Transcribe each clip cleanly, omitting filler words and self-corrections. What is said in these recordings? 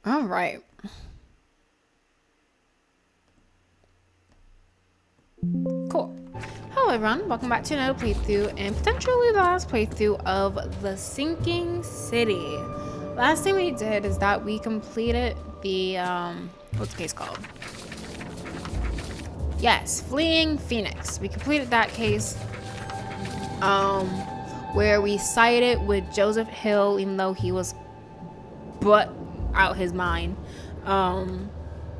All right. Cool. Hello everyone, welcome back to another playthrough and potentially the last playthrough of The Sinking City. Last thing we did is that we completed the, what's the case called? Yes, Fleeing Phoenix. We completed that case, um, where we sided with Joseph Hill even though he was butt out his mind.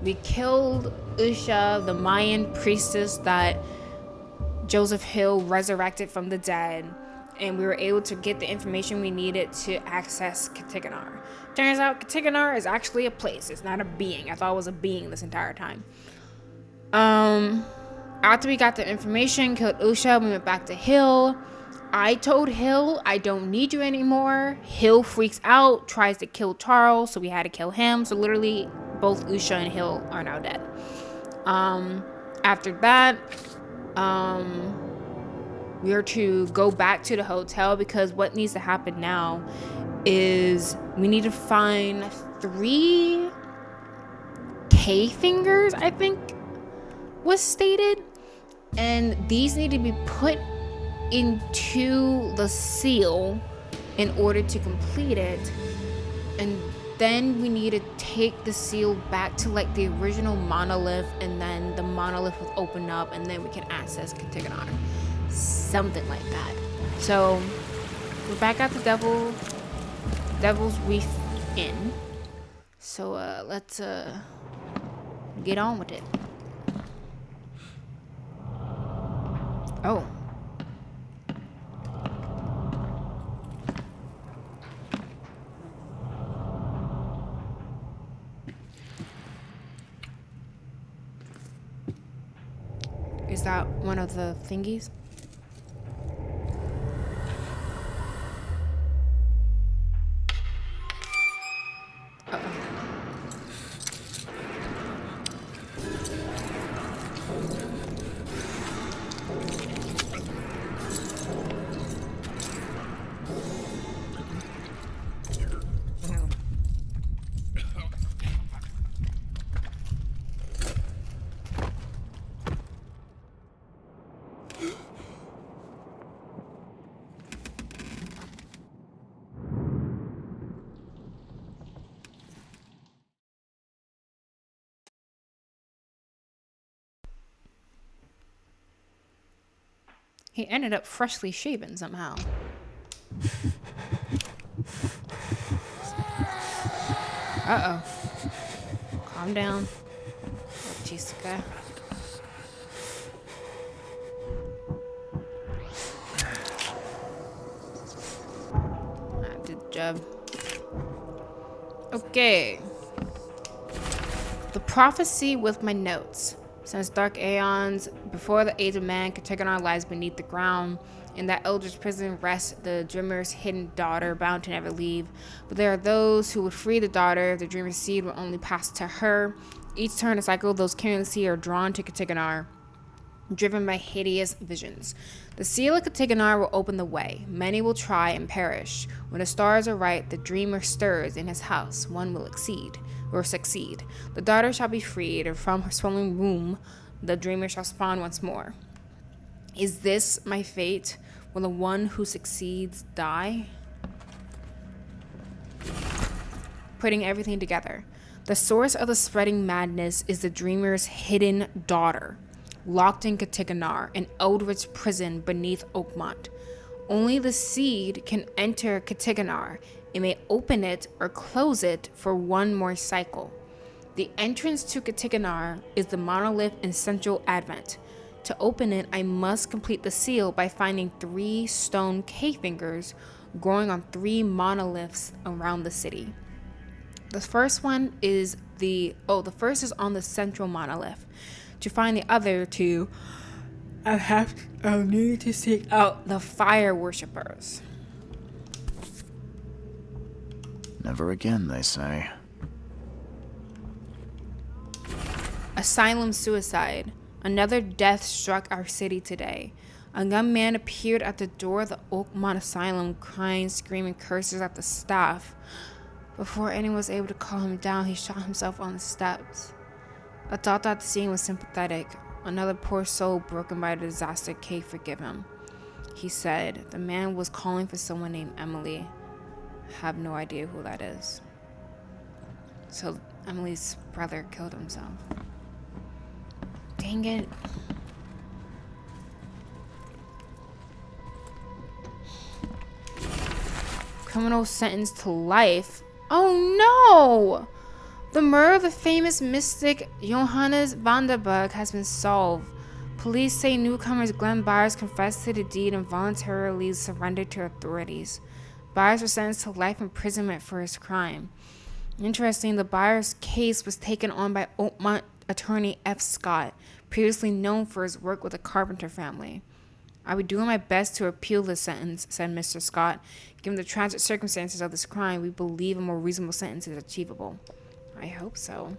We killed Usha, the Mayan priestess that Joseph Hill resurrected from the dead, and we were able to get the information we needed to access Cythgonnar. Turns out Cythgonnar is actually a place. It's not a being. I thought it was a being this entire time. After we got the information, killed Usha, we went back to Hill. I told Hill I don't need you anymore. Hill freaks out, tries to kill Charles, so we had to kill him. So literally, both Usha and Hill are now dead. After that, we are to go back to the hotel because what needs to happen now is we need to find 3 K fingers, I think was stated, and these need to be put into the seal in order to complete it, and then we need to take the seal back to like the original monolith, and then the monolith will open up and then we can access Cythgonnar, something like that. So we're back at the Devil's Reef Inn, so let's get on with it. Oh. Is that one of the thingies? He ended up freshly shaven somehow. Uh-oh. Calm down. Jessica. I did the job. Okay. The prophecy with my notes. Since dark aeons, before the age of man, Cythgonnar lies beneath the ground. In that eldritch prison rests the dreamer's hidden daughter, bound to never leave. But there are those who would free the daughter if the dreamer's seed will only pass to her. Each turn of cycle, those carrying the seed are drawn to Cythgonnar, driven by hideous visions. The seal of Cythgonnar will open the way. Many will try and perish. When the stars are right, the dreamer stirs in his house. One will succeed. The daughter shall be freed, and from her swelling womb, the dreamer shall spawn once more. Is this my fate? Will the one who succeeds die? Putting everything together. The source of the spreading madness is the dreamer's hidden daughter, locked in Cythgonnar, an eldritch prison beneath Oakmont. Only the seed can enter Cythgonnar. It may open it or close it for one more cycle. The entrance to Cythgonnar is the monolith in Central Advent. To open it, I must complete the seal by finding 3 stone K-fingers growing on 3 monoliths around the city. The first is on the central monolith. To find the other 2, I'll need to seek out the fire worshippers. Never again, they say. Asylum suicide. Another death struck our city today. A young man appeared at the door of the Oakmont Asylum, crying, screaming curses at the staff. Before anyone was able to calm him down, he shot himself on the steps. I thought that the scene was sympathetic. Another poor soul broken by the disaster can't forgive him. He said the man was calling for someone named Emily. Have no idea who that is. So Emily's brother killed himself. Dang it. Criminal sentenced to life. Oh no! The murder of the famous mystic Johannes van der Berg has been solved. Police say newcomers Glenn Byers confessed to the deed and voluntarily surrendered to authorities. Byers was sentenced to life imprisonment for his crime. Interesting, the Byers case was taken on by Oakmont attorney F. Scott, previously known for his work with the Carpenter family. "I will be doing my best to appeal this sentence," said Mr. Scott. "Given the tragic circumstances of this crime, we believe a more reasonable sentence is achievable." I hope so.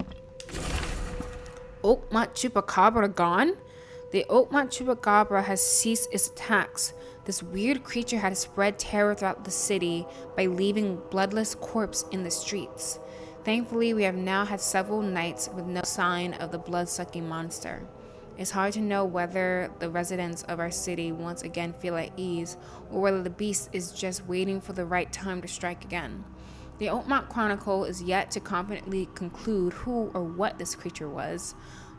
Oakmont Chupacabra gone? The Oakmont Chupacabra has ceased its attacks. This weird creature had spread terror throughout the city by leaving bloodless corpses in the streets. Thankfully, we have now had several nights with no sign of the blood-sucking monster. It's hard to know whether the residents of our city once again feel at ease, or whether the beast is just waiting for the right time to strike again. The Oakmont Chronicle is yet to confidently conclude who or what this creature was.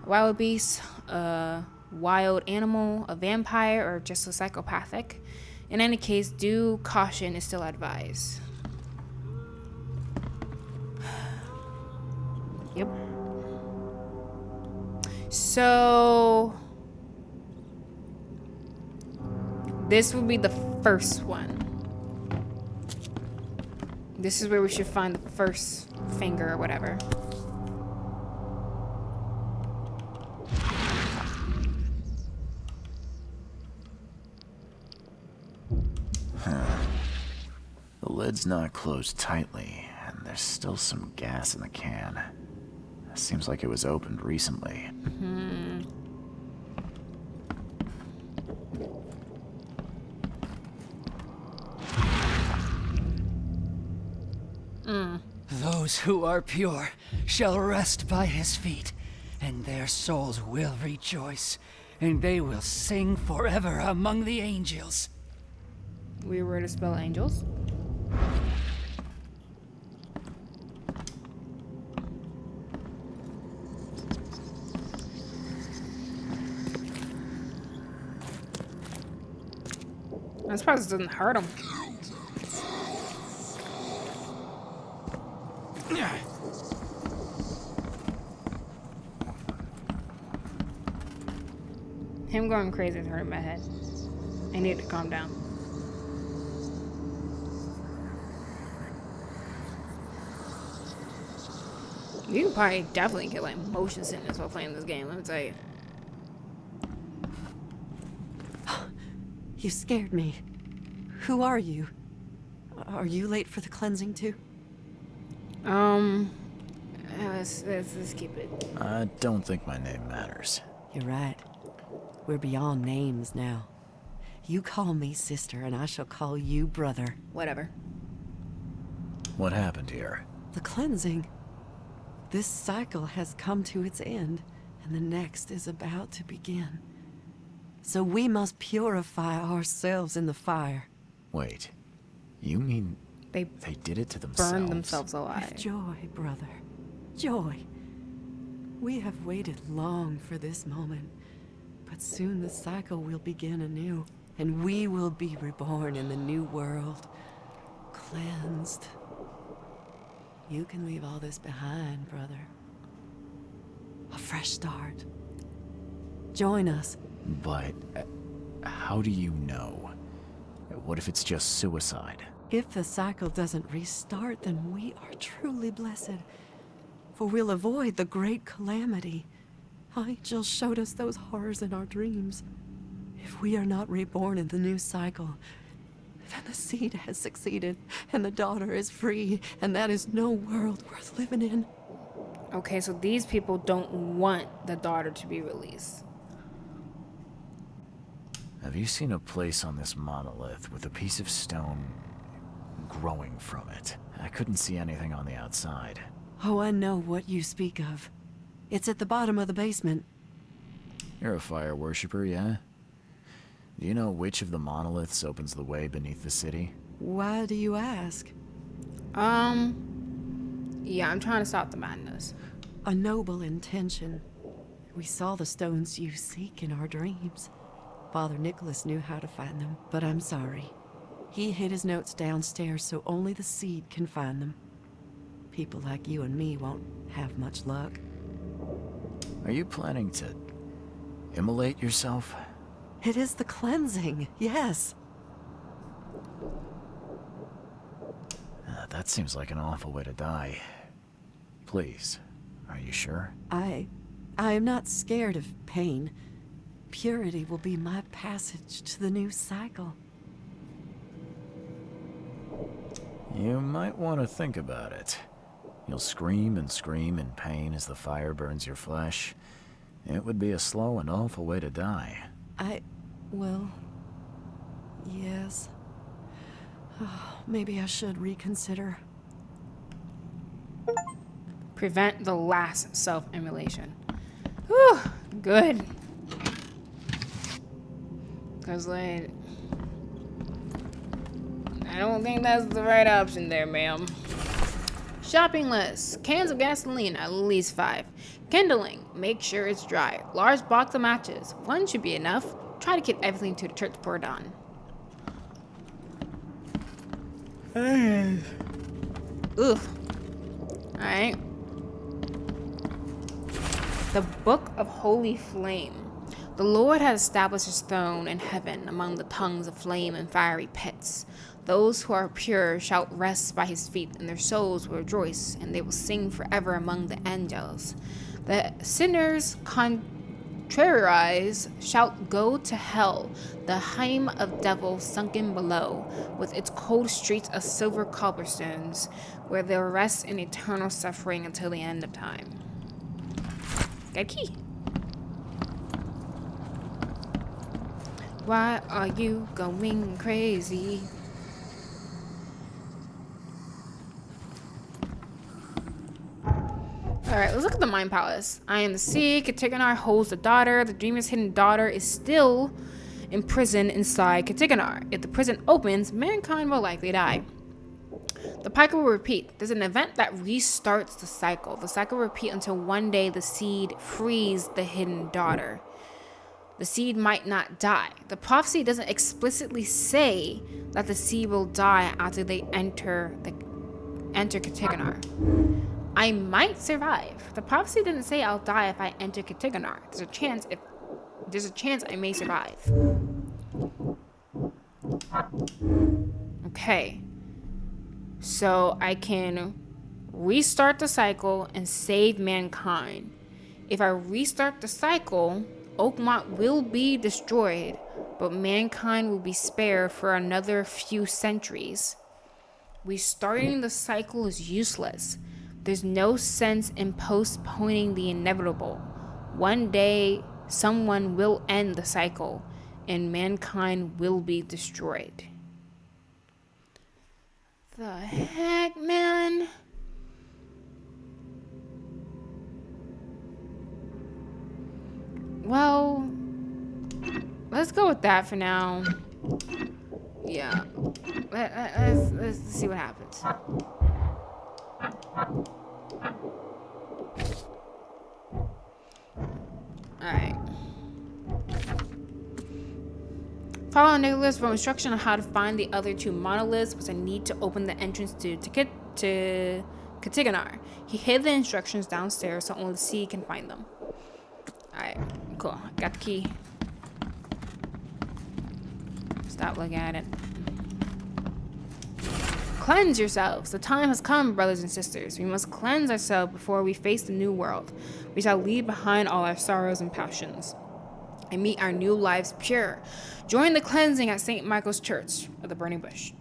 A wild beast, a wild animal, a vampire, or just a psychopathic. In any case, due caution is still advised. Yep. So this would be the first one. This is where we should find the first finger or whatever. The lid's not closed tightly, and there's still some gas in the can. Seems like it was opened recently. Those who are pure shall rest by his feet, and their souls will rejoice, and they will sing forever among the angels. We were to spell angels. I'm surprised it doesn't hurt him. Him going crazy is hurting my head. I need to calm down. You can probably definitely get like motion sickness while playing this game, let me tell you. You scared me. Who are you? Are you late for the cleansing too? Let's keep it. I don't think my name matters. You're right. We're beyond names now. You call me sister, and I shall call you brother. Whatever. What happened here? The cleansing. This cycle has come to its end, and the next is about to begin. So we must purify ourselves in the fire. Wait, you mean They they did it to themselves? burn themselves alive. With joy, brother. Joy. We have waited long for this moment, but soon the cycle will begin anew, and we will be reborn in the new world, cleansed. You can leave all this behind, brother. A fresh start. Join us. But how do you know? What if it's just suicide? If the cycle doesn't restart, then we are truly blessed. For we'll avoid the great calamity. Angel showed us those horrors in our dreams. If we are not reborn in the new cycle, then the seed has succeeded, and the daughter is free, and that is no world worth living in. Okay, so these people don't want the daughter to be released. Have you seen a place on this monolith with a piece of stone growing from it? I couldn't see anything on the outside. Oh, I know what you speak of. It's at the bottom of the basement. You're a fire worshiper, yeah? Do you know which of the monoliths opens the way beneath the city? Why do you ask? Yeah, I'm trying to stop the madness. A noble intention. We saw the stones you seek in our dreams. Father Nicholas knew how to find them, but I'm sorry. He hid his notes downstairs so only the seed can find them. People like you and me won't have much luck. Are you planning to immolate yourself? It is the cleansing, yes. That seems like an awful way to die. Please, are you sure? I am not scared of pain. Purity will be my passage to the new cycle. You might want to think about it. You'll scream and scream in pain as the fire burns your flesh. It would be a slow and awful way to die. Well, yes. Oh, maybe I should reconsider. Prevent the last self-immolation. Whew, good. Because, like, I don't think that's the right option there, ma'am. Shopping list. Cans of gasoline, at least 5. Kindling. Make sure it's dry. Large box of matches. 1 should be enough. Try to get everything to the church before dawn. Ugh. Alright. The Book of Holy Flame. The Lord has established his throne in heaven among the tongues of flame and fiery pits. Those who are pure shall rest by his feet, and their souls will rejoice, and they will sing forever among the angels. The sinners contrarize shall go to hell, the heim of devil sunken below, with its cold streets of silver cobblestones, where they'll rest in eternal suffering until the end of time. Got a key. Why are you going crazy? Alright, let's look at the Mind Palace. I am the sea. Cythgonnar holds the daughter. The dreamer's hidden daughter is still imprisoned inside Cythgonnar. If the prison opens, mankind will likely die. The cycle will repeat. There's an event that restarts the cycle. The cycle will repeat until one day the seed frees the hidden daughter. The seed might not die. The prophecy doesn't explicitly say that the seed will die after they enter Cythgonnar. I might survive. The prophecy didn't say I'll die if I enter Cythgonnar. There's a chance I may survive. Okay. So I can restart the cycle and save mankind. If I restart the cycle, Oakmont will be destroyed, but mankind will be spared for another few centuries. Restarting the cycle is useless. There's no sense in postponing the inevitable. One day, someone will end the cycle, and mankind will be destroyed. The heck, man? Well, let's go with that for now. Yeah. Let's see what happens. Alright. Follow Nicholas for instruction on how to find the other 2 monoliths, which I need to open the entrance to Cythgonnar. He hid the instructions downstairs so only the sea can find them. Alright, cool. Got the key. Stop looking at it. Cleanse yourselves. The time has come, brothers and sisters. We must cleanse ourselves before we face the new world. We shall leave behind all our sorrows and passions and meet our new lives pure. Join the cleansing at St. Michael's Church of the Burning Bush.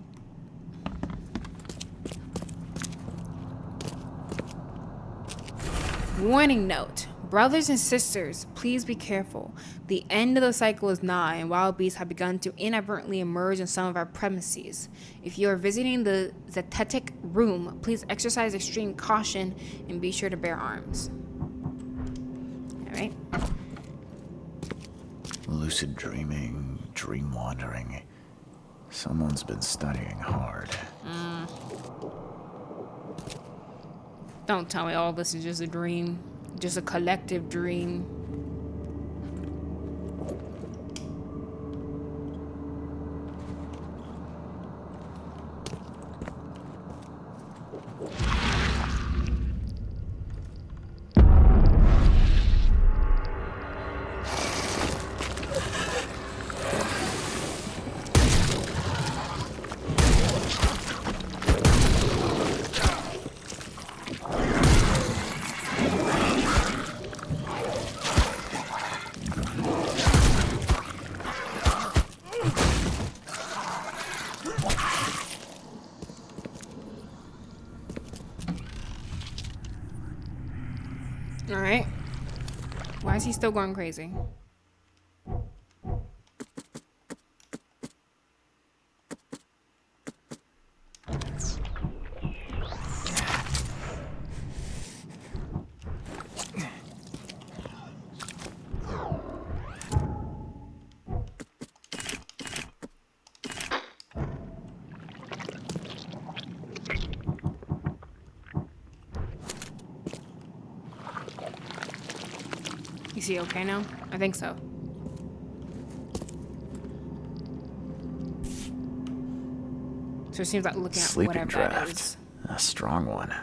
Warning note. Brothers and sisters, please be careful. The end of the cycle is nigh, and wild beasts have begun to inadvertently emerge in some of our premises. If you are visiting the zetetic room, please exercise extreme caution and be sure to bear arms. Alright. Lucid dreaming, dream wandering. Someone's been studying hard. Don't tell me all this is just a dream. Just a collective dream. Alright. Why is he still going crazy? Is he okay now? I think so. So it seems like looking at Sleeping whatever that draft. is. A strong one.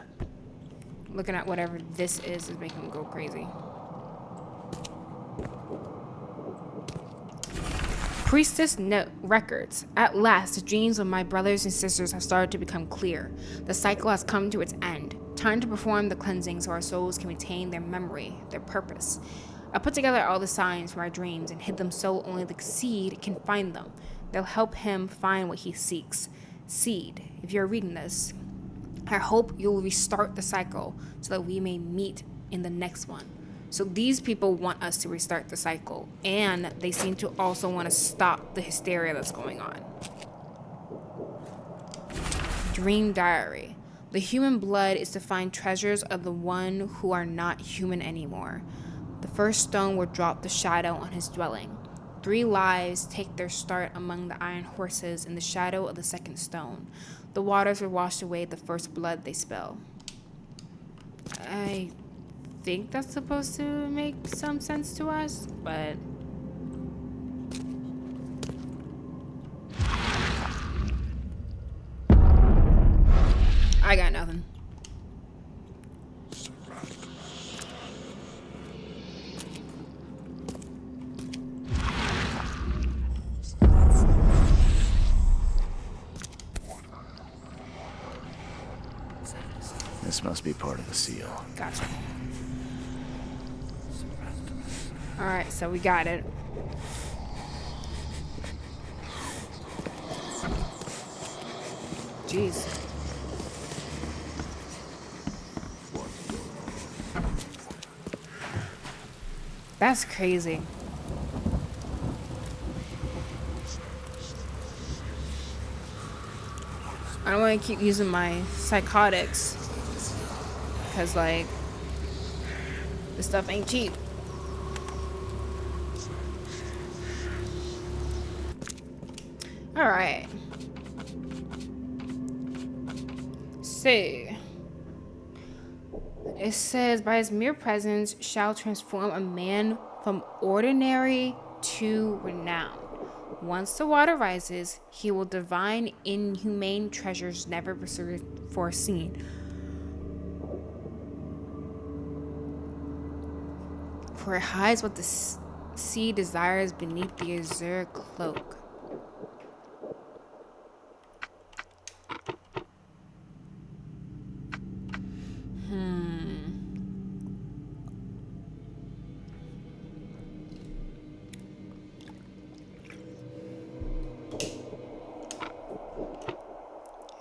Looking at whatever this is making him go crazy. Priestess note records. At last, the dreams of my brothers and sisters have started to become clear. The cycle has come to its end. Time to perform the cleansing so our souls can retain their memory, their purpose. I put together all the signs from our dreams and hid them so only the seed can find them. They'll help him find what he seeks. Seed, if you're reading this, I hope you'll restart the cycle so that we may meet in the next one. So these people want us to restart the cycle, and they seem to also want to stop the hysteria that's going on. Dream diary. The human blood is to find treasures of the one who are not human anymore. The first stone will drop the shadow on his dwelling. 3 lives take their start among the iron horses in the shadow of the second stone. The waters will wash away the first blood they spill. I think that's supposed to make some sense to us, but I got nothing. This must be part of the seal. Gotcha. Alright, so we got it. Jeez. That's crazy. I don't want to keep using my psychotics. Because, like, this stuff ain't cheap. Alright. So, it says, by his mere presence shall transform a man from ordinary to renowned. Once the water rises, he will divine inhumane treasures never foreseen. For it hides what the sea desires beneath the azure cloak.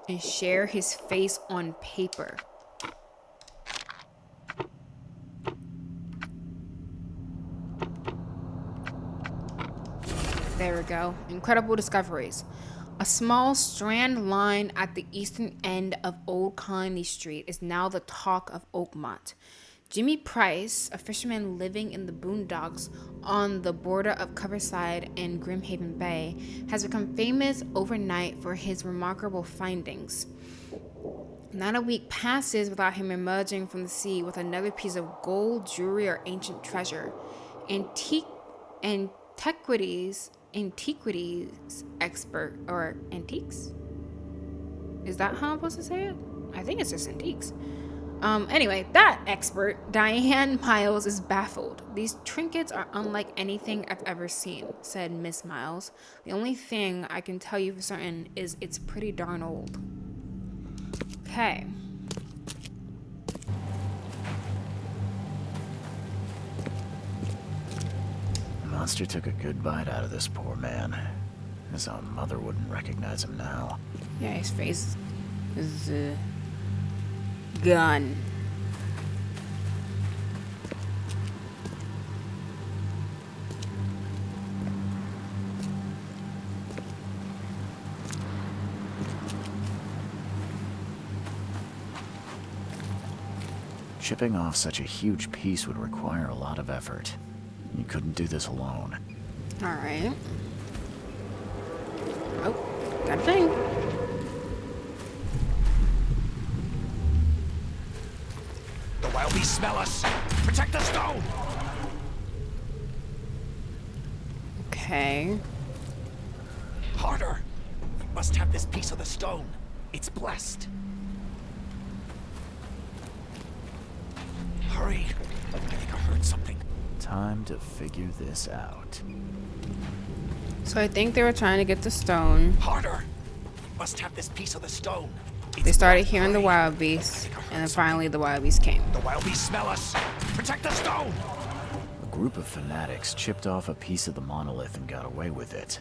And share his face on paper. There we go. Incredible discoveries. A small strand line at the eastern end of Old Colony Street is now the talk of Oakmont. Jimmy Price, a fisherman living in the boondocks on the border of Coverside and Grimhaven Bay, has become famous overnight for his remarkable findings. Not a week passes without him emerging from the sea with another piece of gold, jewelry, or ancient treasure. Antiquities expert, or antiques? Is that how I'm supposed to say it? I think it's just antiques. Anyway, that expert, Diane Miles, is baffled. These trinkets are unlike anything I've ever seen, said Miss Miles. The only thing I can tell you for certain is it's pretty darn old. Okay. The monster took a good bite out of this poor man. His own mother wouldn't recognize him now. Yeah, his face is gun. Chipping off such a huge piece would require a lot of effort. You couldn't do this alone. Alright. Oh, got a thing. The wild beasts smell us! Protect the stone! Okay. Harder! We must have this piece of the stone. It's blessed. Hurry! I think I heard something. Time to figure this out. So I think they were trying to get the stone. Harder! We must have this piece of the stone. It's They started blessed. hearing the Hurry. wild beasts, and then finally the wild beasts came. The wild beasts smell us! Protect the stone! A group of fanatics chipped off a piece of the monolith and got away with it.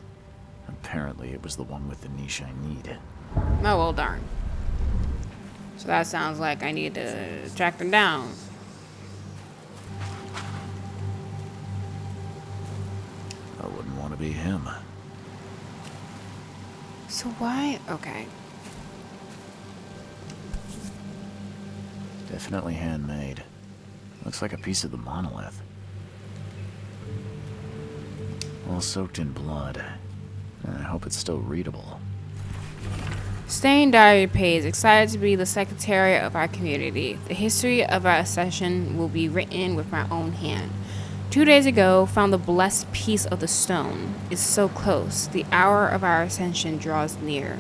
Apparently it was the one with the niche I need. Oh, well, darn. So that sounds like I need to track them down. I wouldn't want to be him. So why? Okay. Definitely handmade. Looks like a piece of the monolith. All soaked in blood. I hope it's still readable. Staying Diary page, excited to be the secretary of our community. The history of our accession will be written with my own hand. 2 days ago, found the blessed piece of the stone. It's so close. The hour of our ascension draws near.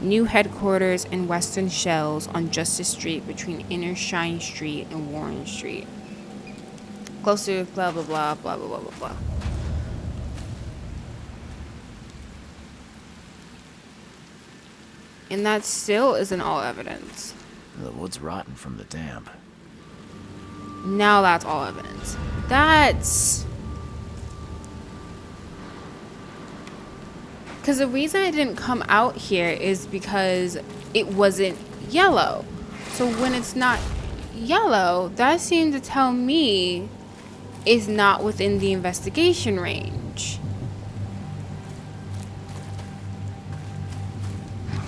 New headquarters in Western Shells on Justice Street between Inner Shine Street and Warren Street. Close to blah blah blah blah blah blah blah blah. And that still isn't all evidence. The wood's rotten from the damp. Now that's all evidence. That's... Because the reason I didn't come out here is because it wasn't yellow. So when it's not yellow, that seemed to tell me it's not within the investigation range.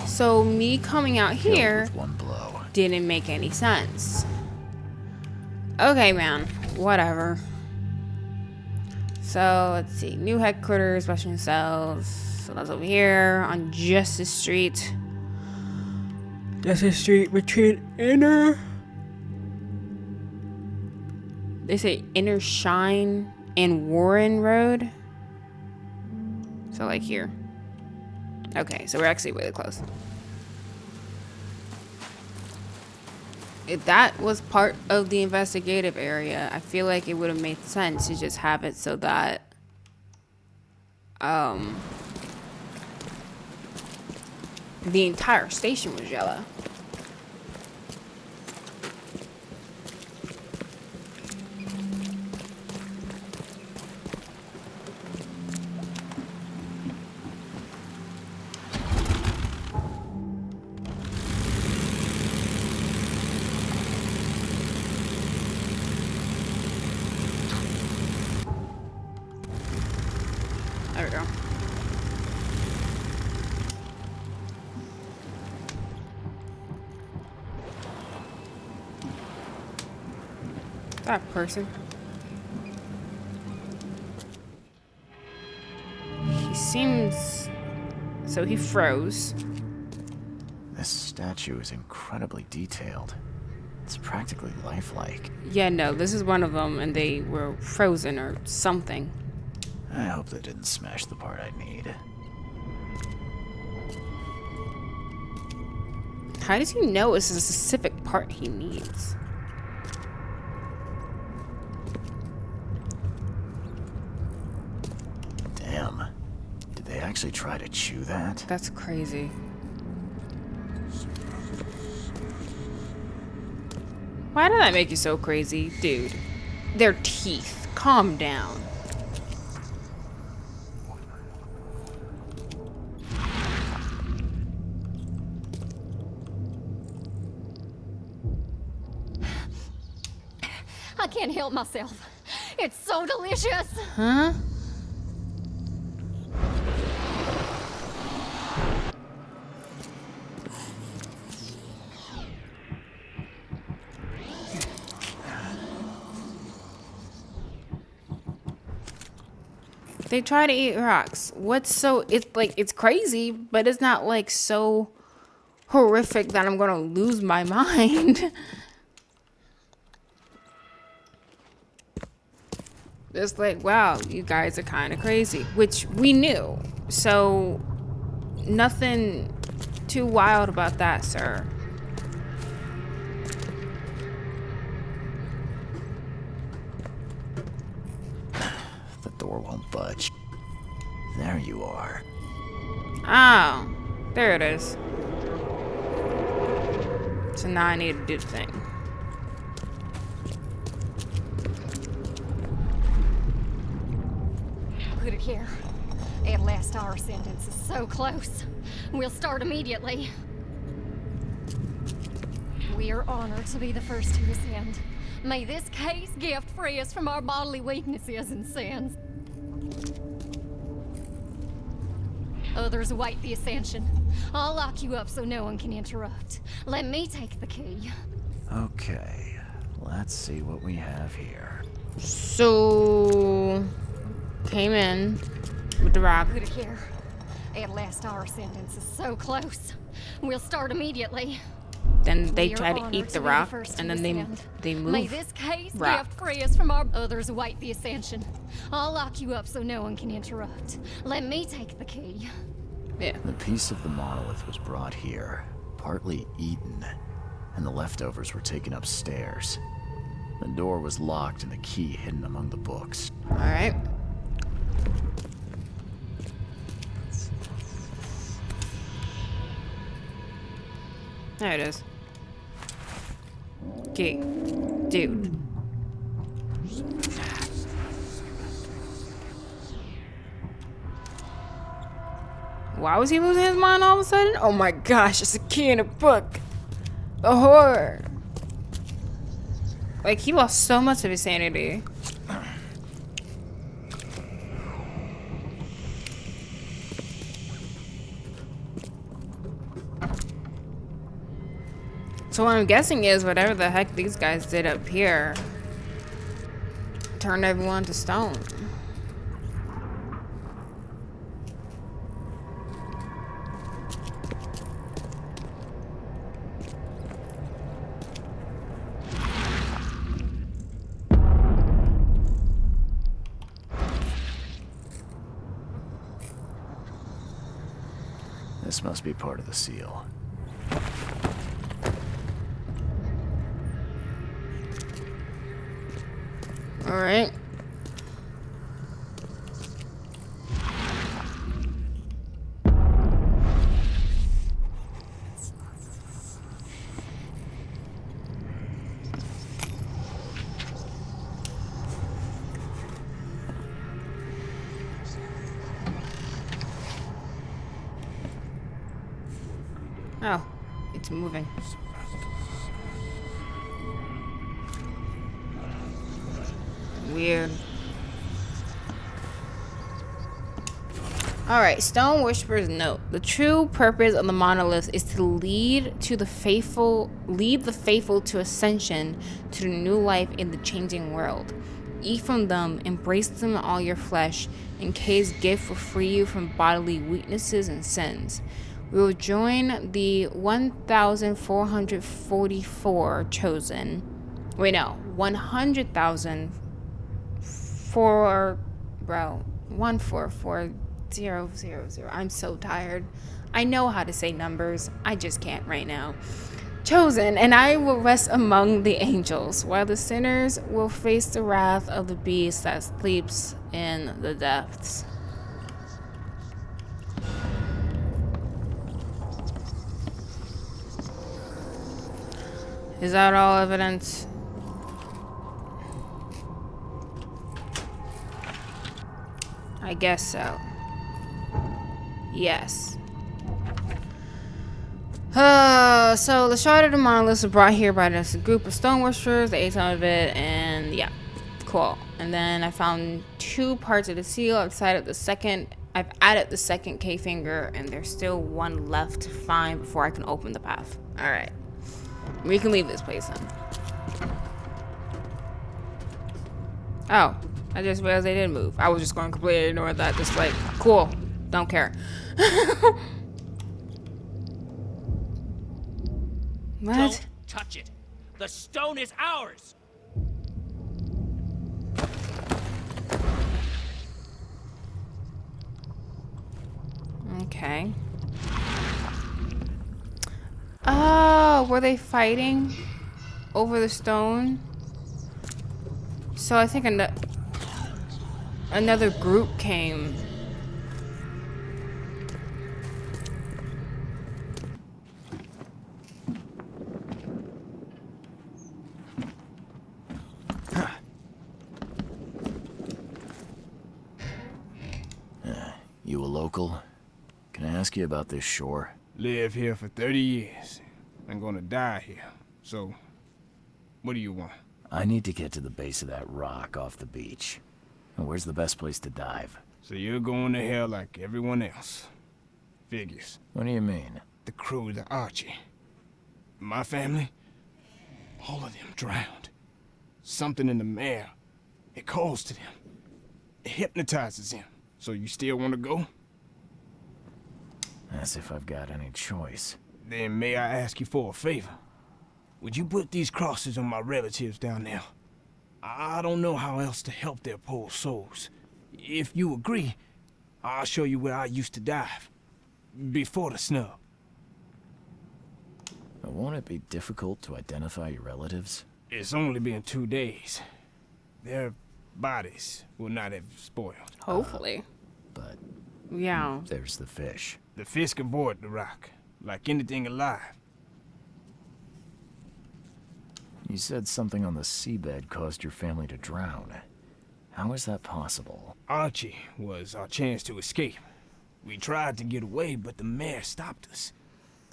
So me coming out Killed here with one blow. didn't make any sense. Okay, man. Whatever. So, let's see. New headquarters, Western Cells. So that's over here on Justice Street. Justice Street between Inner... They say Inner Shine and Warren Road. So, like here. Okay, so we're actually really close. If that was part of the investigative area, I feel like it would have made sense to just have it so that the entire station was yellow. There we go. That person. He seems... So he froze. This statue is incredibly detailed. It's practically lifelike. Yeah, no, this is one of them, and they were frozen or something. I hope they didn't smash the part I need. How does he know it's a specific part he needs? Damn. Did they actually try to chew that? That's crazy. Why did that make you so crazy? Dude, their teeth. Calm down. I can't help myself. It's so delicious. Huh? They try to eat rocks. What's so... It's like, it's crazy, but it's not like so horrific that I'm gonna lose my mind. It's like, wow, you guys are kind of crazy, which we knew. So nothing too wild about that, sir. The door won't budge. There you are. Oh, there it is. So now I need to do the thing. Good here. At last, our sentence is so close. We'll start immediately. We are honored to be the first to ascend. May this case gift free us from our bodily weaknesses and sins. Others await the ascension. I'll lock you up so no one can interrupt. Let me take the key. Okay, let's see what we have here. So came in with the rock. Good here. At last, our sentence is so close. We'll start immediately. Then they We are try to honored eat the be rock, first and to then ascend. they May move. this case rock. gift free us from our others await the ascension. I'll lock you up so no one can interrupt. Let me take the key. Yeah. The piece of the monolith was brought here, partly eaten, and the leftovers were taken upstairs. The door was locked and the key hidden among the books. All right. There it is. Key. Dude. Why was he losing his mind all of a sudden? Oh my gosh, it's a key in a book. The horror. Like, he lost so much of his sanity. So what I'm guessing is whatever the heck these guys did up here turned everyone to stone. This must be part of the seal. All right. Oh, it's moving. Weird. Alright, Stone Whisperer's note. The true purpose of the monolith is to lead the faithful to ascension to the new life in the changing world. Eat from them, embrace them in all your flesh, and Kay's gift will free you from bodily weaknesses and sins. We will join the 1,444 chosen. Wait, no, 100,000 for, bro, 144. 000. I'm so tired. I know how to say numbers. I just can't right now. Chosen, and I will rest among the angels, while the sinners will face the wrath of the beast that sleeps in the depths. Is that all evidence? I guess so. Yes. So the shard of the monolith was brought here by this group of stone worshippers. They ate some of it, and yeah, cool. And then I found 2 parts of the seal outside of the second. I've added the second K finger, and there's still 1 left to find before I can open the path. All right, we can leave this place then. Oh, I just realized they didn't move. I was just going to completely ignore that. Just like, cool, don't care. What? Don't touch it. The stone is ours. Okay. Oh, were they fighting over the stone? So I think another group came. You a local? Can I ask you about this shore? Live here for 30 years. I'm gonna die here. So, what do you want? I need to get to the base of that rock off the beach. Where's the best place to dive? So you're going to hell like everyone else. Figures. What do you mean? The crew, the Archie. My family, all of them drowned. Something in the mare. It calls to them. It hypnotizes them. So you still want to go? As if I've got any choice. Then may I ask you for a favor? Would you put these crosses on my relatives down there? I don't know how else to help their poor souls. If you agree, I'll show you where I used to dive. Before the snub. But won't it be difficult to identify your relatives? It's only been 2 days. Their bodies will not have spoiled. Hopefully. But Yeah. there's the fish. The fish avoid the rock, like anything alive. You said something on the seabed caused your family to drown. How is that possible? Archie was our chance to escape. We tried to get away, but the mare stopped us.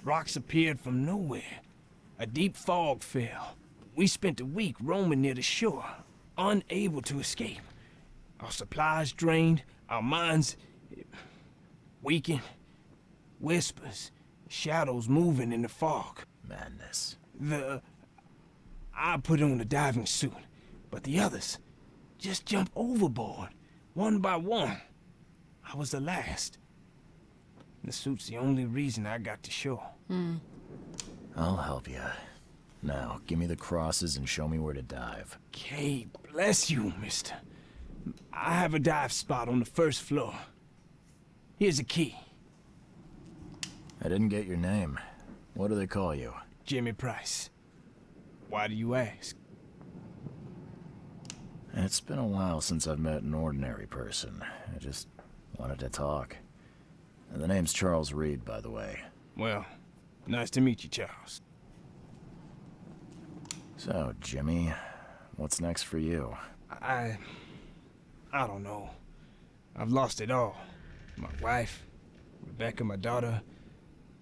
Rocks appeared from nowhere. A deep fog fell. We spent a week roaming near the shore, unable to escape. Our supplies drained, our minds weakened. Whispers, shadows moving in the fog. Madness. I put on a diving suit, but the others just jumped overboard, one by one. I was the last. The suit's the only reason I got to shore. I'll help you. Now, give me the crosses and show me where to dive. Okay, bless you, mister. I have a dive spot on the first floor. Here's a key. I didn't get your name. What do they call you? Jimmy Price. Why do you ask? It's been a while since I've met an ordinary person. I just wanted to talk. The name's Charles Reed, by the way. Well, nice to meet you, Charles. So, Jimmy, what's next for you? I don't know. I've lost it all. My wife, Rebecca, my daughter.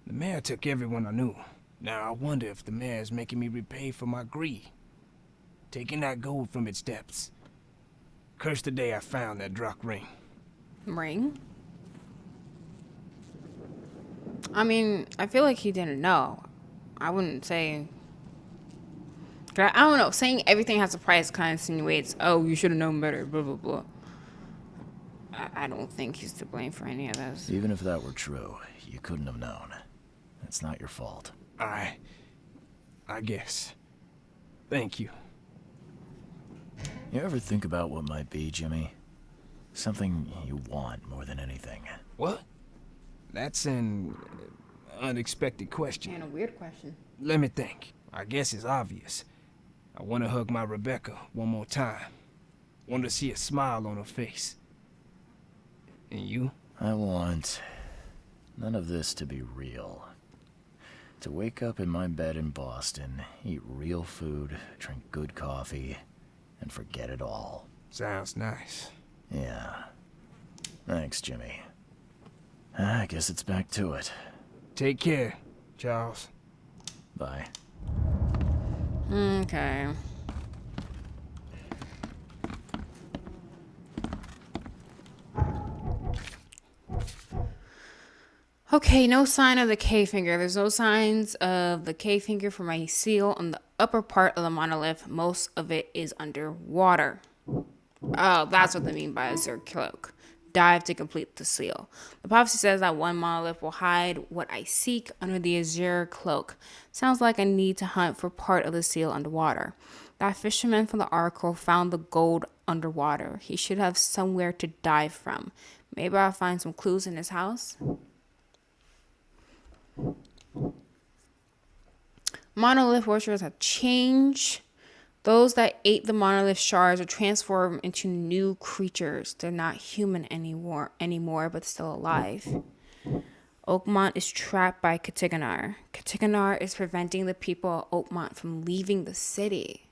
The mayor took everyone I knew. Now I wonder if the mayor's making me repay for my greed. Taking that gold from its depths. Cursed the day I found that Drock ring. Ring? I mean, I feel like he didn't know. I wouldn't say. I don't know. Saying everything has a price kind of insinuates, oh, you should have known better, blah, blah, blah. I don't think he's to blame for any of this. Even if that were true, you couldn't have known. It's not your fault. I guess. Thank you. You ever think about what might be, Jimmy? Something you want more than anything. What? That's an unexpected question. And a weird question. Let me think. I guess it's obvious. I want to hug my Rebecca one more time. Want to see a smile on her face. And you? I want none of this to be real. To wake up in my bed in Boston, eat real food, drink good coffee, and forget it all. Sounds nice. Yeah. Thanks, Jimmy. I guess it's back to it. Take care, Charles. Bye. Okay. Okay, no sign of the K finger. There's no signs of the K finger for my seal on the upper part of the monolith. Most of it is underwater. Oh, that's what they mean by a Zerg cloak. Dive to complete the seal. The prophecy says that one monolith will hide what I seek under the azure cloak. Sounds like I need to hunt for part of the seal underwater. That fisherman from the oracle found the gold underwater. He should have somewhere to dive from. Maybe I'll find some clues in his house. Monolith worshippers have changed. Those that ate the monolith shards are transformed into new creatures. They're not human anymore, but still alive. Oakmont is trapped by Cythgonnar. Cythgonnar is preventing the people of Oakmont from leaving the city.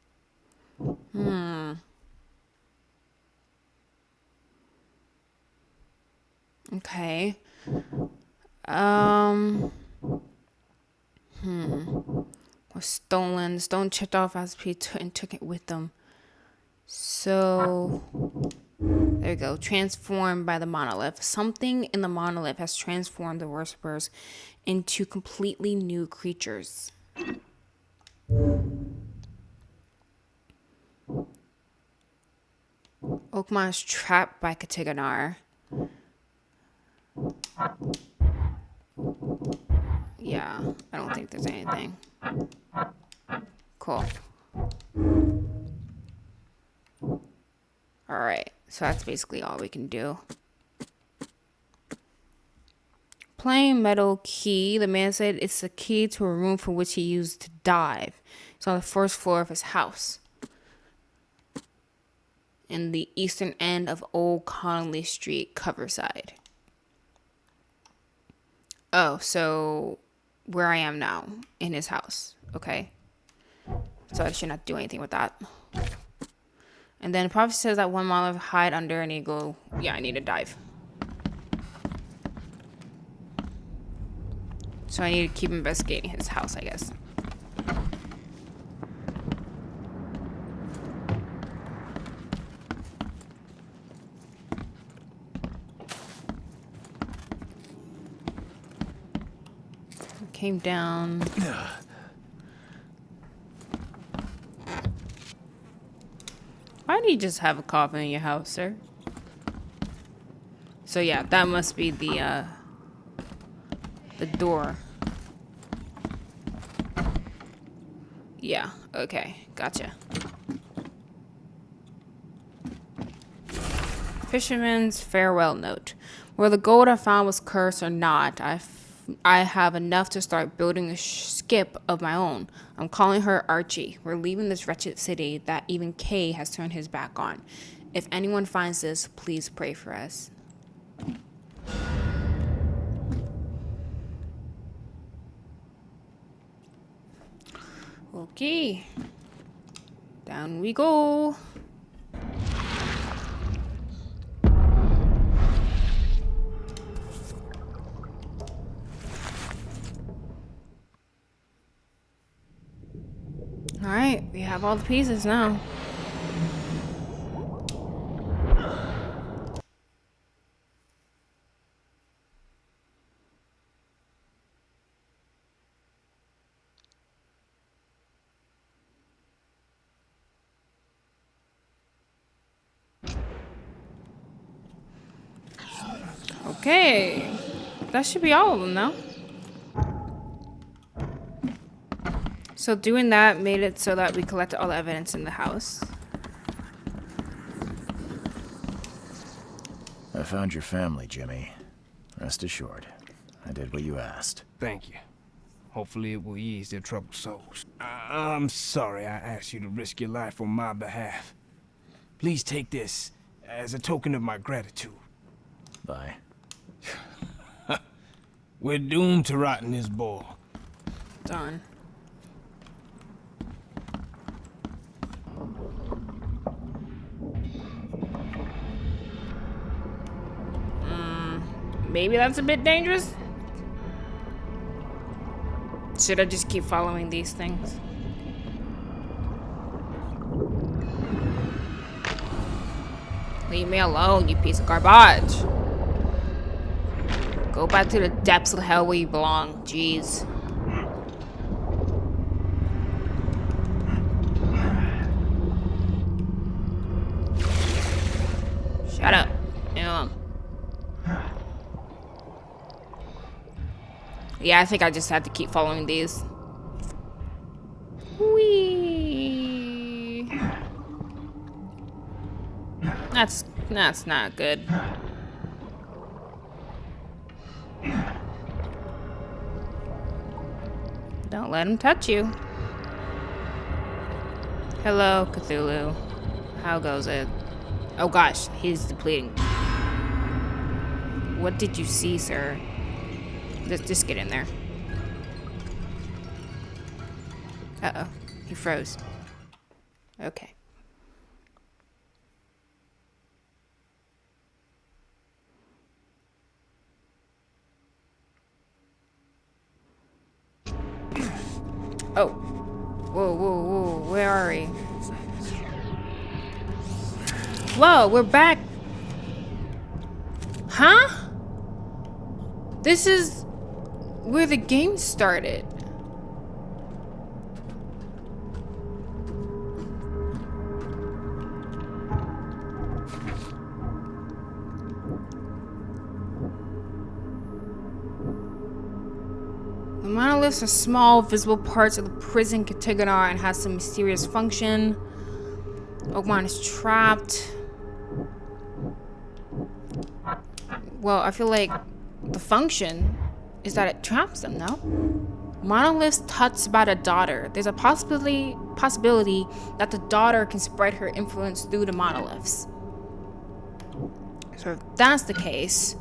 Okay. Was stolen. Stone chipped off as P and took it with them. So there you go. Transformed by the monolith. Something in the monolith has transformed the worshippers into completely new creatures. Oakmont is trapped by Cythgonnar. Yeah, I don't think there's anything. Cool. Alright, so that's basically all we can do. Plain metal key. The man said it's the key to a room for which he used to dive. It's on the first floor of his house. In the eastern end of Old Connolly Street, Coverside. Oh, so where I am now, in his house. Okay. So I should not do anything with that. And then the prophecy says that one monolith hide under an eagle. Yeah, I need to dive. So I need to keep investigating his house, I guess. Came down. Why do you just have a coffin in your house, sir? So yeah, that must be the door. Yeah, okay, gotcha. Fisherman's farewell note. Whether the gold I found was cursed or not, I have enough to start building a skip of my own. I'm calling her Archie. We're leaving this wretched city that even Kay has turned his back on. If anyone finds this, please pray for us. Okay. Down we go. Alright, we have all the pieces now. Okay. That should be all of them, no? So doing that made it so that we collected all the evidence in the house. I found your family, Jimmy. Rest assured, I did what you asked. Thank you. Hopefully it will ease their troubled souls. I'm sorry I asked you to risk your life on my behalf. Please take this as a token of my gratitude. Bye. We're doomed to rot in this bowl. Done. Maybe that's a bit dangerous. Should I just keep following these things? Leave me alone, you piece of garbage. Go back to the depths of hell where you belong. Jeez. Shut up. Yeah, I think I just had to keep following these. Whee! That's not good. Don't let him touch you. Hello, Cthulhu. How goes it? Oh gosh, he's depleting. What did you see, sir? Just get in there. Uh-oh. He froze. Okay. Oh. Whoa, whoa, whoa. Where are we? Whoa, we're back. Huh? This is where the game started. The monoliths are small, visible parts of the prison Cythgonnar and has some mysterious function. Oakmont is trapped. Well, I feel like the function is that it traps them, no? Monoliths touch about a daughter. There's a possibility that the daughter can spread her influence through the monoliths. So if that's the case,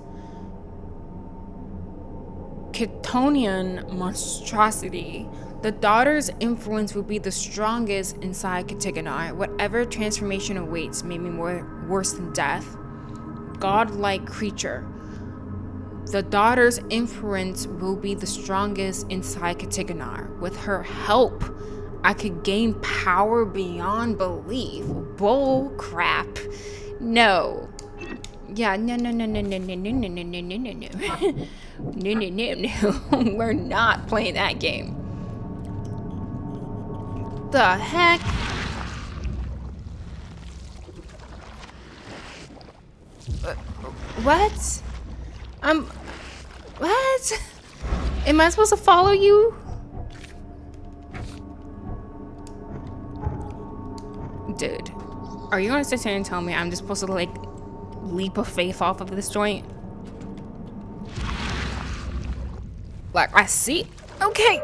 Chthonian monstrosity, the daughter's influence will be the strongest inside Cythgonnar. Whatever transformation awaits may be worse than death. Godlike creature. The daughter's influence will be the strongest inside Cythgonnar. With her help, I could gain power beyond belief. Bull crap. No. Yeah, no. No. We're not playing that game. The heck? What? What? Am I supposed to follow you? Dude, are you gonna sit here and tell me I'm just supposed to, like, leap of faith off of this joint? Like, I see. Okay.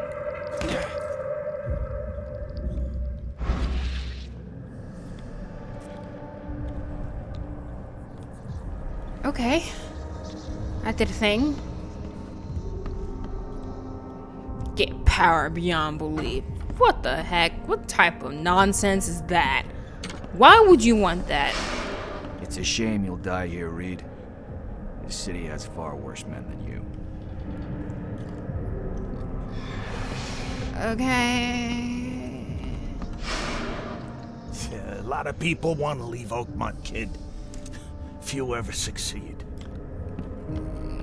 Okay. I did a thing. Get power beyond belief. What the heck? What type of nonsense is that? Why would you want that? It's a shame you'll die here, Reed. This city has far worse men than you. Okay. A lot of people want to leave Oakmont, kid. Few ever succeed.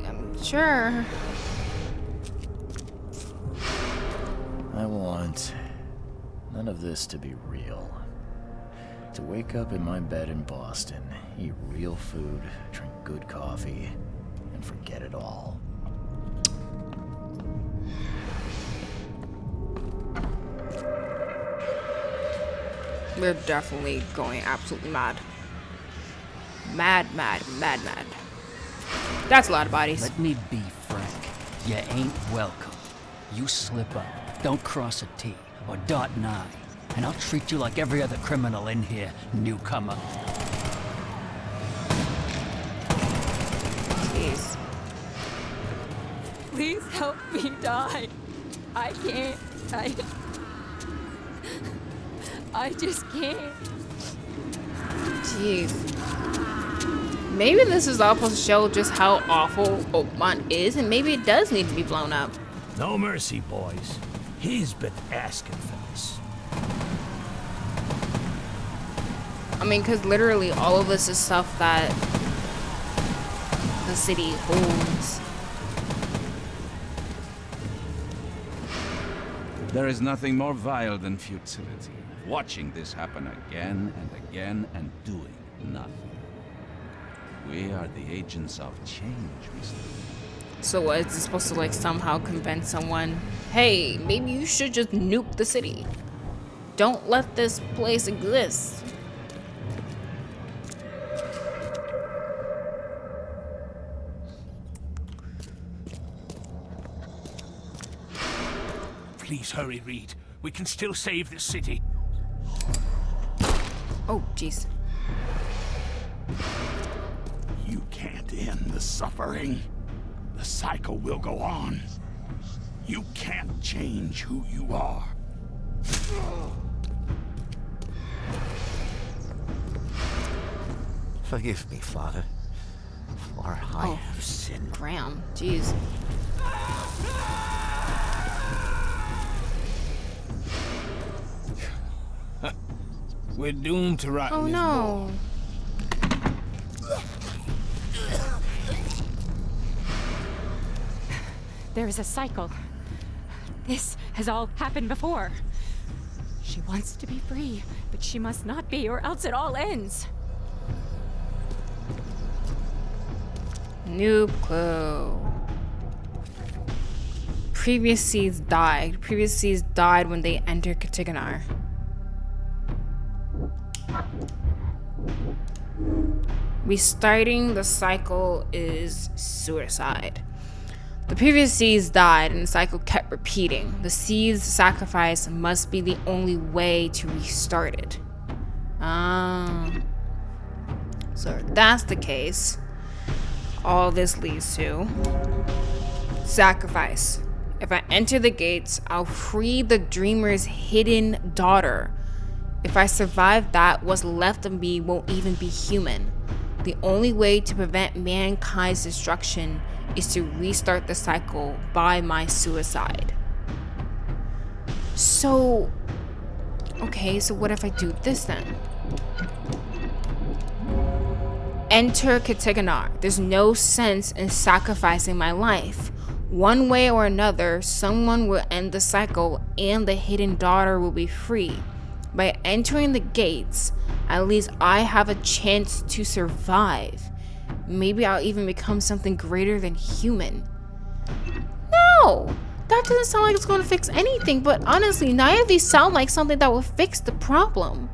I'm sure. I want none of this to be real. To wake up in my bed in Boston, eat real food, drink good coffee, and and forget it all. We're definitely going absolutely mad. Mad. That's a lot of bodies. Let me be frank. You ain't welcome. You slip up, don't cross a T or dot an I, and I'll treat you like every other criminal in here, newcomer. Jeez. Please help me die. I can't. I just can't. Jeez. Maybe this is all supposed to show just how awful Oakmont is, and maybe it does need to be blown up. No mercy, boys. He's been asking for this. I mean, because literally all of this is stuff that the city owns. There is nothing more vile than futility. Watching this happen again and again and doing nothing. We are the agents of change, Mr. So what, is it supposed to like somehow convince someone, hey, maybe you should just nuke the city? Don't let this place exist. Please hurry, Reed. We can still save this city. Oh, jeez. You can't end the suffering. The cycle will go on. You can't change who you are. Forgive me, Father, for I have sinned. Graham, jeez. We're doomed to rot Oh in this no. bowl. There is a cycle. This has all happened before. She wants to be free, but she must not be, or else it all ends. Noob clue. Previous seeds died. Previous seeds died when they entered Cythgonnar. Restarting the cycle is suicide. The previous seeds died and the cycle kept repeating. The seeds sacrifice must be the only way to restart it. So if that's the case, all this leads to sacrifice. If I enter the gates, I'll free the dreamer's hidden daughter. If I survive that, what's left of me won't even be human. The only way to prevent mankind's destruction is to restart the cycle by my suicide. So, okay, so what if I do this then? Enter Cythgonnar. There's no sense in sacrificing my life. One way or another, someone will end the cycle and the hidden daughter will be free. By entering the gates, at least I have a chance to survive. Maybe I'll even become something greater than human. No! That doesn't sound like it's going to fix anything, but honestly, neither of these sound like something that will fix the problem.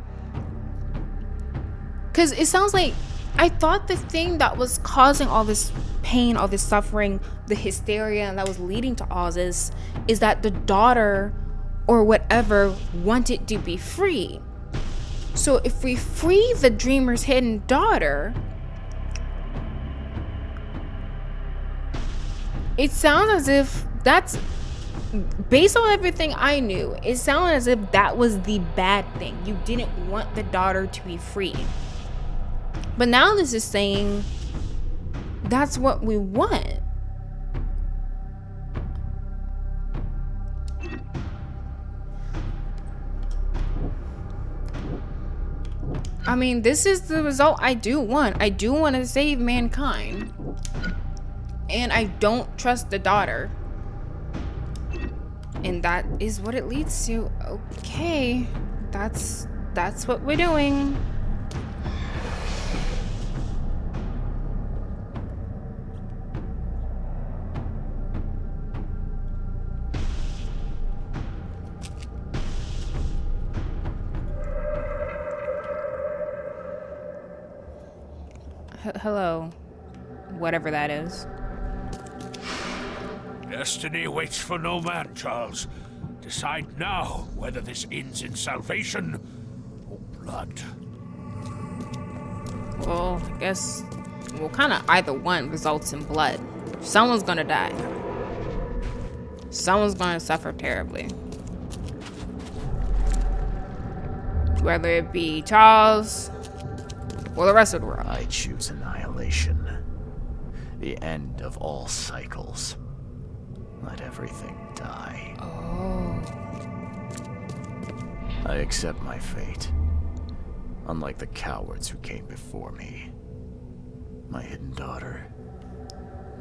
Because it sounds like I thought the thing that was causing all this pain, all this suffering, the hysteria, and that was leading to all this is that the daughter or whatever wanted to be free. So if we free the dreamer's hidden daughter, it sounds as if that's, based on everything I knew, it sounded as if that was the bad thing. You didn't want the daughter to be free. But now this is saying that's what we want. I mean, this is the result I do want. I do want to save mankind. And I don't trust the daughter. And that is what it leads to. Okay. That's what we're doing. Hello. Whatever that is. Destiny waits for no man, Charles. Decide now whether this ends in salvation or blood. Well, I guess... Well, kind of either one results in blood. Someone's gonna die. Someone's gonna suffer terribly. Whether it be Charles or the rest of the world. I choose annihilation. The end of all cycles. Let everything die. Oh. I accept my fate. Unlike the cowards who came before me. My hidden daughter,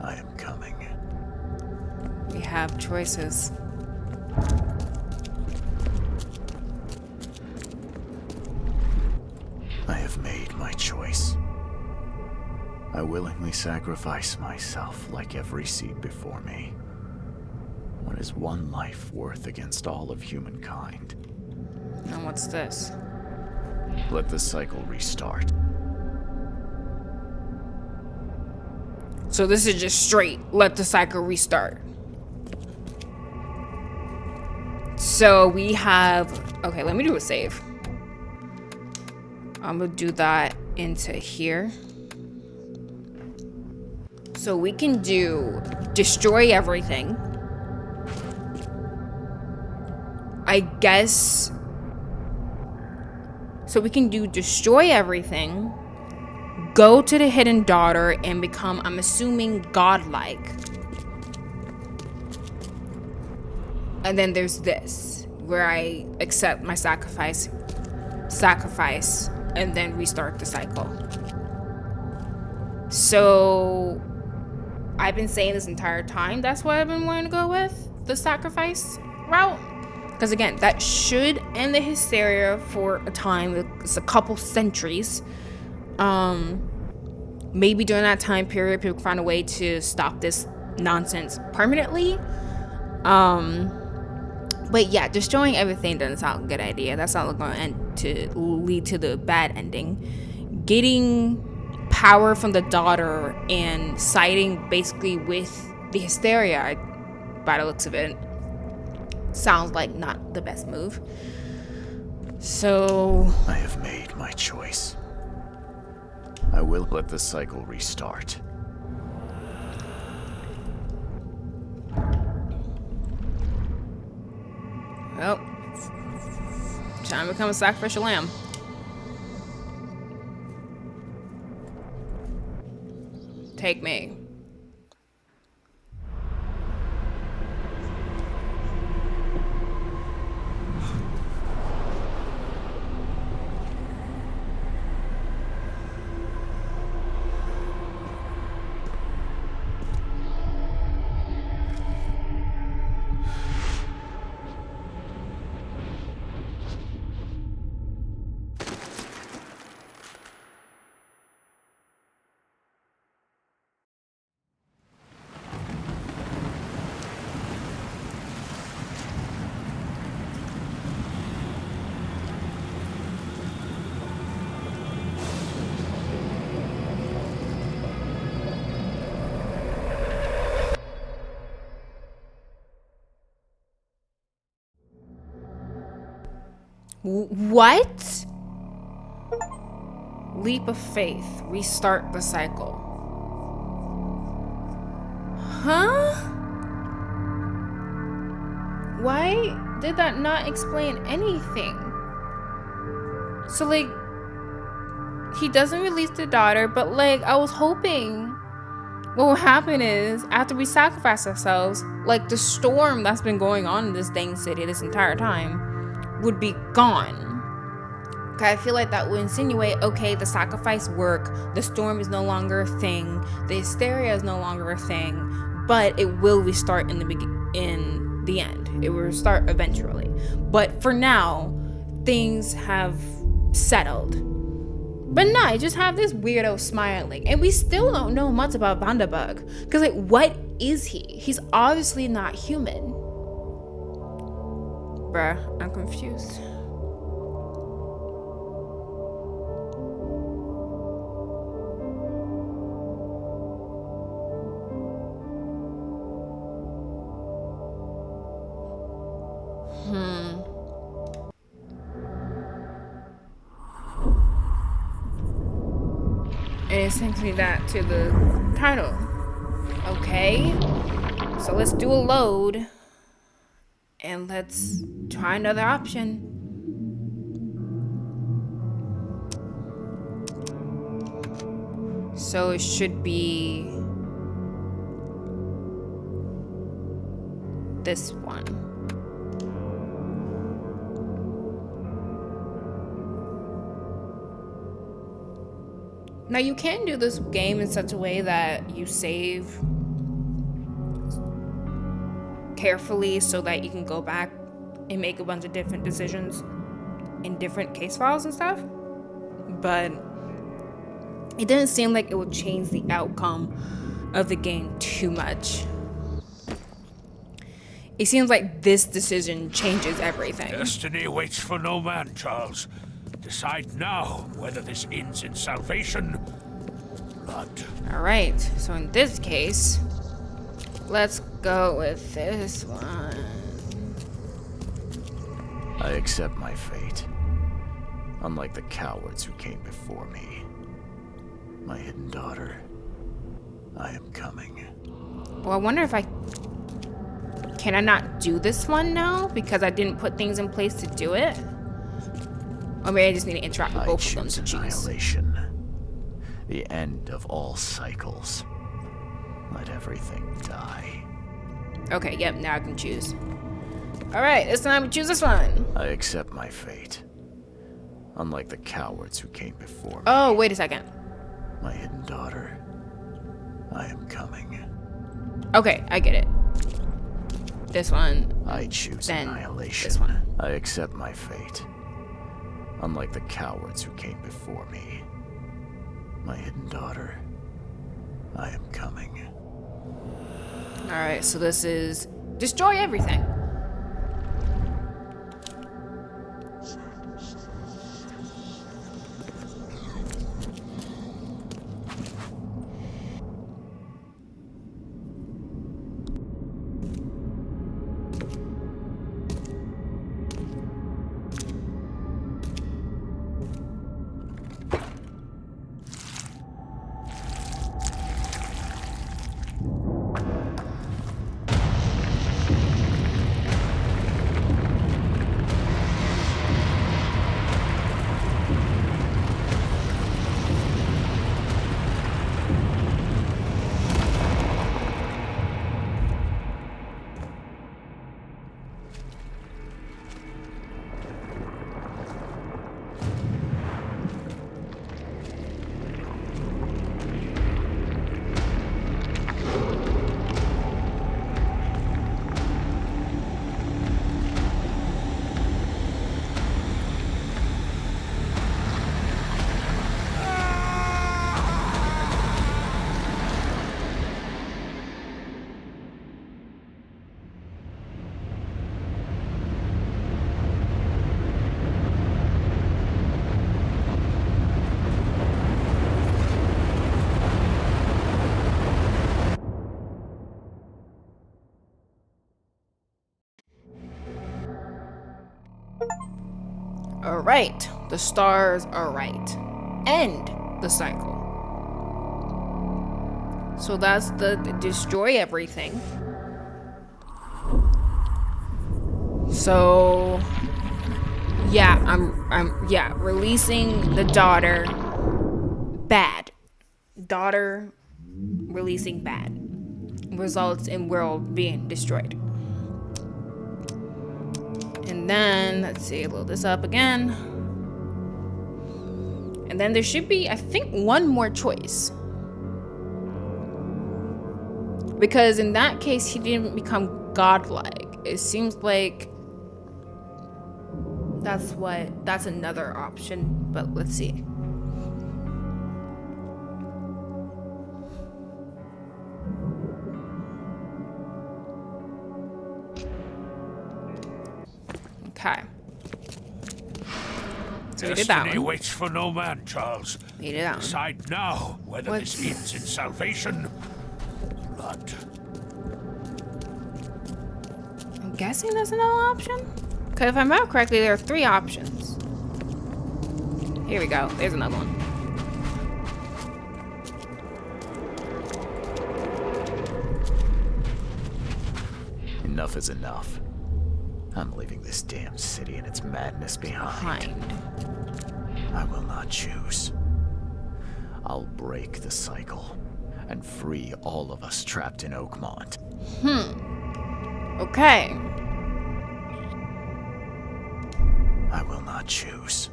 I am coming. We have choices. I have made my choice. I willingly sacrifice myself like every seed before me. What is one life worth against all of humankind? And what's this? Let the cycle restart. So this is just straight. Let the cycle restart. So we have... Okay, let me do a save. I'm gonna do that into here. So we can do destroy everything. I guess... So we can do destroy everything. Go to the hidden daughter and become, I'm assuming, godlike. And then there's this, where I accept my sacrifice, and then restart the cycle. So I've been saying this entire time, that's what I've been wanting to go with, the sacrifice route. Because again, that should end the hysteria for a time. It's a couple centuries. Maybe during that time period, people can find a way to stop this nonsense permanently. But yeah, destroying everything doesn't sound a good idea. That's not going to lead to the bad ending. Getting power from the daughter and siding basically with the hysteria, by the looks of it, sounds like not the best move. So I have made my choice. I will let the cycle restart. Well, time to become a sacrificial lamb. Take me. What? Leap of faith. Restart the cycle. Huh? Why did that not explain anything? So, like, he doesn't release the daughter, but, like, I was hoping what will happen is, after we sacrifice ourselves, like, the storm that's been going on in this dang city this entire time would be gone. I feel like that would insinuate, okay, the sacrifice worked, the storm is no longer a thing, the hysteria is no longer a thing, but it will restart in the end. It will restart eventually. But for now, things have settled. But nah, I just have this weirdo smiling, and we still don't know much about Vanderbug. Because, like, what is he? He's obviously not human. Bruh, I'm confused. And it sends me that to the title. Okay. So let's do a load. And let's try another option. So it should be this one. Now you can do this game in such a way that you save carefully so that you can go back and make a bunch of different decisions in different case files and stuff. But it didn't seem like it would change the outcome of the game too much. It seems like this decision changes everything. Destiny waits for no man, Charles. Decide now whether this ends in salvation or blood. Alright, so in this case, let's go with this one. I accept my fate. Unlike the cowards who came before me. My hidden daughter, I am coming. Well, I wonder if can I not do this one now because I didn't put things in place to do it? Or maybe I just need to interact with both of them to choose. Annihilation. The end of all cycles. Let everything die. Okay, yep, now I can choose. Alright, this time we choose this one. I accept my fate. Unlike the cowards who came before me. Oh, wait a second. My hidden daughter, I am coming. Okay, I get it. This one. I choose then annihilation. This one. I accept my fate. Unlike the cowards who came before me. My hidden daughter, I am coming. Alright, so this is destroy everything. Alright, the stars are right. End the cycle. So that's the destroy everything. So yeah, I'm releasing the daughter bad. Daughter releasing bad results in world being destroyed. And then, let's see, load this up again. And then there should be, I think, one more choice. Because in that case, he didn't become godlike. It seems like that's another option, but let's see. Okay. So we did that Destiny one. waits for no man, Charles. We did that one. Decide now whether this ends in salvation or blood. I'm guessing there's another option? Because if I remember correctly, there are 3 options. Here we go. There's another one. Enough is enough. I'm leaving this damn city and its madness behind. I will not choose. I'll break the cycle and free all of us trapped in Oakmont. Okay. I will not choose.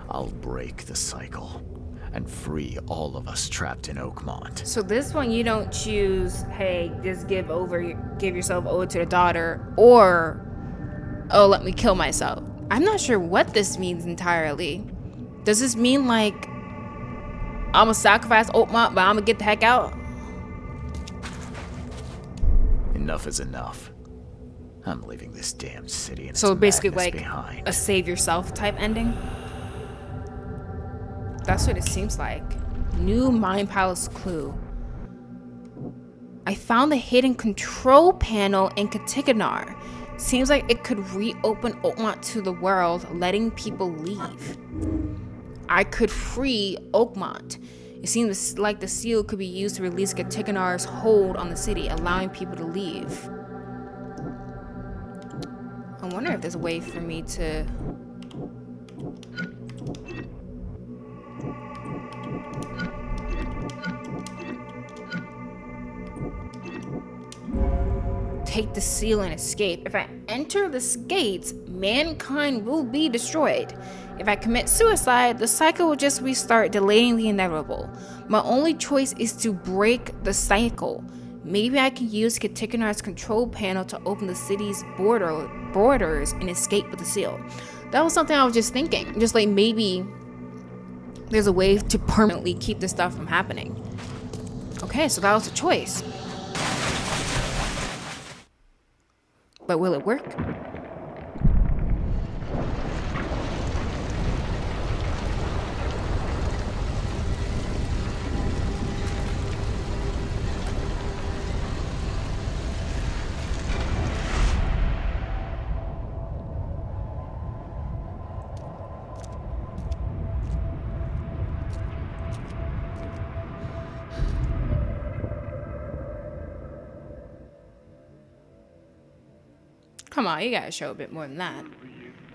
I'll break the cycle and free all of us trapped in Oakmont. So this one you don't choose, hey, just give yourself over to the daughter, or, oh, let me kill myself. I'm not sure what this means entirely. Does this mean like, I'm gonna sacrifice Oakmont, but I'm gonna get the heck out? Enough is enough. I'm leaving this damn city and its So basically madness like behind. a save yourself type ending? That's what it seems like. New Mind Palace clue. I found the hidden control panel in Cythgonnar. Seems like it could reopen Oakmont to the world, letting people leave. I could free Oakmont. It seems like the seal could be used to release Cythgonnar's hold on the city, allowing people to leave. I wonder if there's a way for me to... take the seal and escape. If I enter the gates, mankind will be destroyed. If I commit suicide, the cycle will just restart, delaying the inevitable. My only choice is to break the cycle. Maybe I can use Cythgonnar's control panel to open the city's borders and escape with the seal. That was something I was just thinking. Just like maybe there's a way to permanently keep this stuff from happening. Okay, so that was a choice. But will it work? Come on, you gotta show a bit more than that.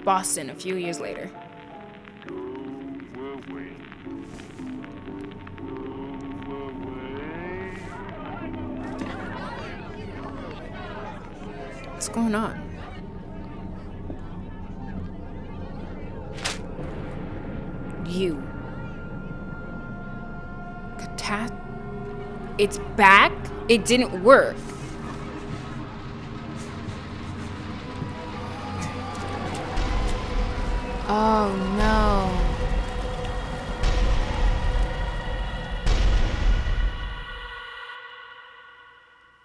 Boston, a few years later. What's going on? You. It's back? It didn't work. Oh no.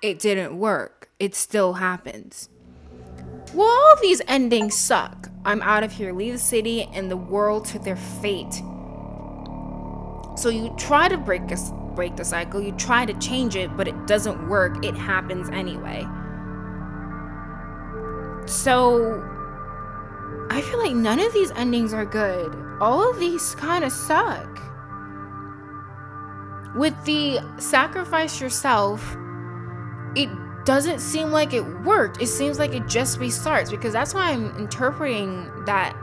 It didn't work. It still happens. Well, all of these endings suck. I'm out of here. Leave the city and the world to their fate. So you try to break the cycle. You try to change it, but it doesn't work. It happens anyway. So I feel like none of these endings are good. All of these kind of suck. With the sacrifice yourself, it doesn't seem like it worked. It seems like it just restarts, because that's why I'm interpreting that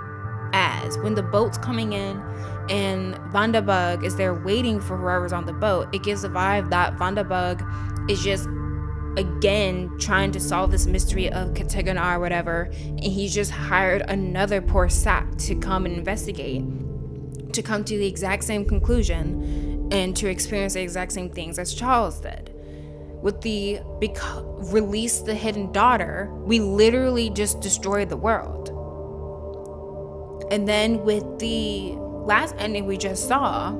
as when the boat's coming in and Vandabug is there waiting for whoever's on the boat. It gives the vibe that Vandabug is just again trying to solve this mystery of Cythgonnar or whatever, and he's just hired another poor sap to come and investigate, to come to the exact same conclusion and to experience the exact same things as Charles did. With the release the hidden daughter, we literally just destroyed the world. And then with the last ending we just saw,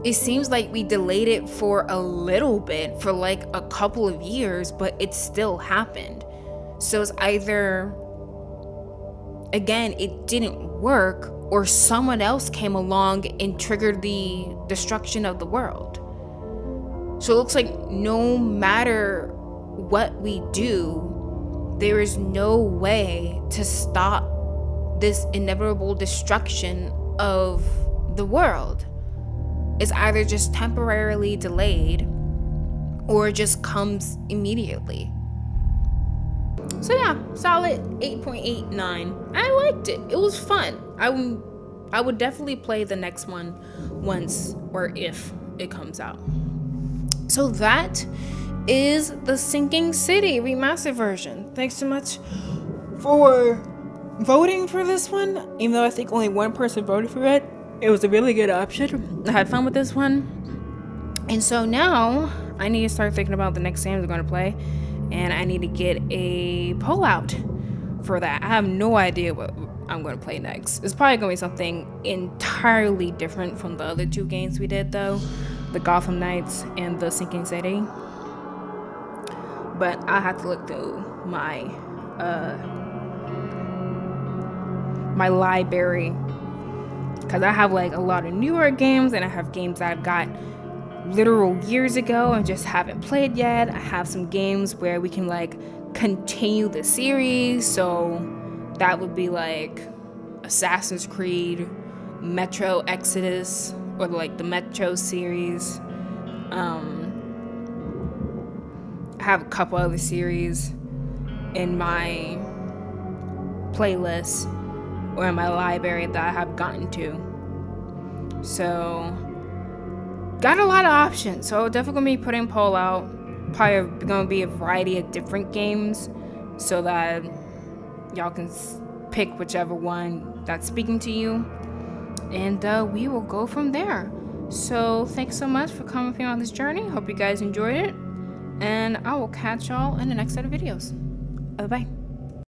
it seems like we delayed it for a little bit, for like a couple of years, but it still happened. So it's either, again, it didn't work, or someone else came along and triggered the destruction of the world. So it looks like no matter what we do, there is no way to stop this inevitable destruction of the world. It's either just temporarily delayed, or it just comes immediately. So yeah, solid 8.89. I liked it. It was fun. I would definitely play the next one once or if it comes out. So that is the Sinking City remastered version. Thanks so much for voting for this one. Even though I think only one person voted for it, it was a really good option. I had fun with this one. And so now I need to start thinking about the next games I'm going to play. And I need to get a poll out for that. I have no idea what I'm going to play next. It's probably going to be something entirely different from the other two games we did, though. The Gotham Knights and the Sinking City. But I have to look through my my library, because I have like a lot of newer games, and I have games that I've got literal years ago and just haven't played yet. I have some games where we can like continue the series, so that would be like Assassin's Creed, Metro Exodus, or like the Metro series. I have a couple other series in my playlist or in my library that I have gotten to. So, got a lot of options. So, definitely gonna be putting a poll out. Probably gonna be a variety of different games so that y'all can pick whichever one that's speaking to you. And we will go from there. So, thanks so much for coming with me on this journey. Hope you guys enjoyed it. And I will catch y'all in the next set of videos. Bye-bye.